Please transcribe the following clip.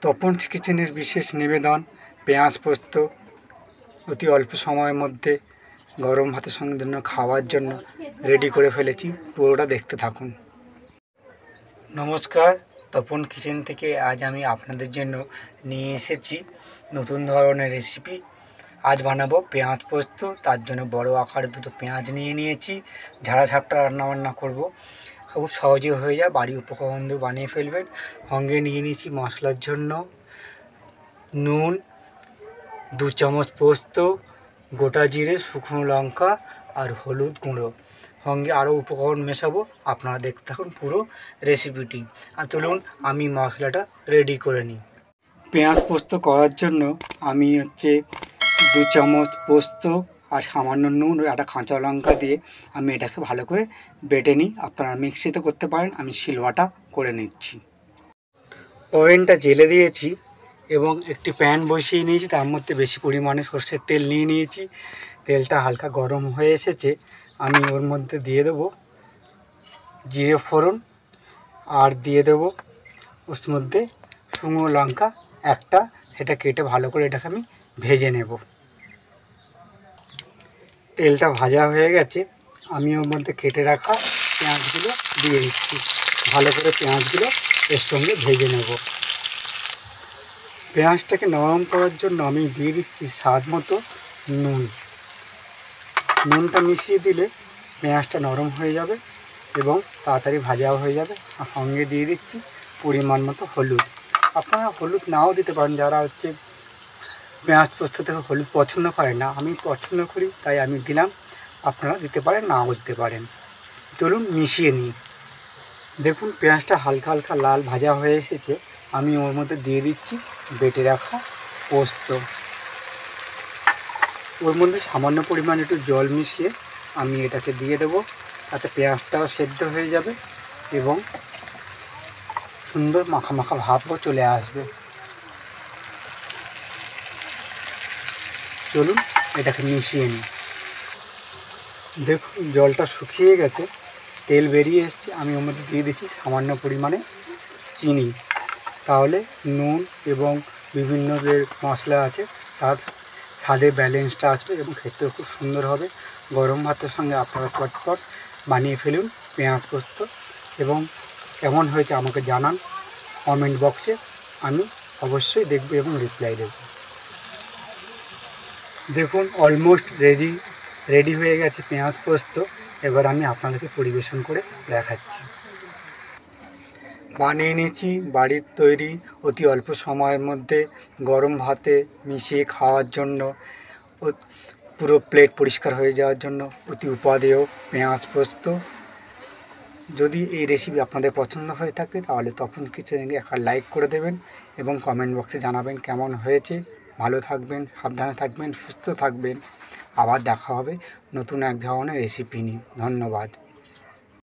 তপনস কিচেনের বিশেষ নিবেদন পেঁয়াজ পোস্ত অতি অল্প সময়ের মধ্যে গরম ভাতের সঙ্গে জন্য খাওয়ার জন্য রেডি করে ফেলেছি। পুরোটা দেখতে থাকুন। নমস্কার, তপন কিচেন থেকে আজ আমি আপনাদের জন্য নিয়ে এসেছি নতুন ধরনের রেসিপি। আজ বানাবো পেঁয়াজ পোস্ত। তার জন্য বড় আকারে দুটো পেঁয়াজ নিয়ে নিয়েছি। ঝাড়া ঝাপটা রান্নাবান্না করব, খুব সহজে হয়ে যায়, বাড়ির উপকরণ দিয়ে বানিয়ে ফেলবেন। সঙ্গে নিয়ে নিয়েছি মশলার জন্য নুন, 2 চামচ পোস্ত, গোটা জিরে, শুকনো লঙ্কা আর হলুদ গুঁড়ো। সঙ্গে আরও উপকরণ মেশাবো, আপনারা দেখতে থাকুন পুরো রেসিপিটি। আর চলুন আমি মশলাটা রেডি করে নিই। পেঁয়াজ পোস্ত করার জন্য আমি 2 চামচ পোস্ত আর সামান্য নুন ও একটা কাঁচা লঙ্কা দিয়ে আমি এটাকে ভালো করে বেটে নিই। আপনারা মিক্সিতে করতে পারেন, আমি শিলবাটা করে নিচ্ছি। ওভেনটা জেলে দিয়েছি এবং একটি প্যান বসিয়ে নিয়েছি, তার মধ্যে বেশি পরিমাণে সরষের তেল নিয়ে নিয়েছি। তেলটা হালকা গরম হয়ে এসেছে, আমি ওর মধ্যে দিয়ে দেবো জিরে ফোড়ন আর দিয়ে দেবো ওর মধ্যে শুকনো লঙ্কা একটা, সেটা কেটে ভালো করে এটাকে আমি ভেজে নেব। তেলটা ভাজা হয়ে গেছে, আমি ওর মধ্যে কেটে রাখা পেঁয়াজগুলো দিয়ে দিচ্ছি। ভালো করে পেঁয়াজগুলো এর সঙ্গে ভেজে নেব। পেঁয়াজটাকে নরম করার জন্য আমি দিয়ে দিচ্ছি স্বাদ মতো নুন। নুনটা মিশিয়ে দিলে পেঁয়াজটা নরম হয়ে যাবে এবং তাড়াতাড়ি ভাজাও হয়ে যাবে। আর সঙ্গে দিয়ে দিচ্ছি পরিমাণ মতো হলুদ। আপনারা হলুদ নাও দিতে পারেন, যারা পেঁয়াজ পোস্ত থেকে হলুদ পছন্দ করে না, আমি পছন্দ করি তাই আমি দিলাম। আপনারা দিতে পারেন, নাও দিতে পারেন। চলুন মিশিয়ে নিই। দেখুন পেঁয়াজটা হালকা হালকা লাল ভাজা হয়ে এসেছে, আমি ওর মধ্যে দিয়ে দিচ্ছি বেটে রাখা পোস্ত। ওর মধ্যে সামান্য পরিমাণ একটু জল মিশিয়ে আমি এটাকে দিয়ে দেবো, তাতে পেঁয়াজটাও সেদ্ধ হয়ে যাবে এবং সুন্দর মাখা মাখা ভাবও চলে আসবে। চলুন এটাকে মিশিয়ে নিই। দেখুন জলটা শুকিয়ে গেছে, তেল বেরিয়ে এসছে। আমি ওর মধ্যে দিয়ে দিচ্ছি সামান্য পরিমাণে চিনি, তাহলে নুন এবং বিভিন্ন যে মশলা আছে তার স্বাদের ব্যালেন্সটা আসবে এবং খেতেও খুব সুন্দর হবে। গরম ভাতের সঙ্গে আপনারা চটপট বানিয়ে ফেলুন পেঁয়াজ পোস্ত, এবং কেমন হয়েছে আমাকে জানান কমেন্ট বক্সে, আমি অবশ্যই দেখব এবং রিপ্লাই দেব। দেখুন অলমোস্ট রেডি হয়ে গেছে পেঁয়াজ পোস্ত। এবার আমি আপনাদেরকে পরিবেশন করে দেখাচ্ছি। বানিয়ে নিয়েছি বাড়ির তৈরি অতি অল্প সময়ের মধ্যে গরম ভাতে মিশিয়ে খাওয়ার জন্য, পুরো প্লেট পরিষ্কার হয়ে যাওয়ার জন্য অতি উপাদেয় পেঁয়াজ পোস্ত। যদি এই রেসিপি আপনাদের পছন্দ হয়ে থাকে তাহলে তপন কিচেনকে একটা লাইক করে দেবেন এবং কমেন্ট বক্সে জানাবেন কেমন হয়েছে। ভালো থাকবেন, সাবধানে থাকবেন, সুস্থ থাকবেন। আবার দেখা হবে নতুন এক ধরনের রেসিপি নিয়ে। ধন্যবাদ।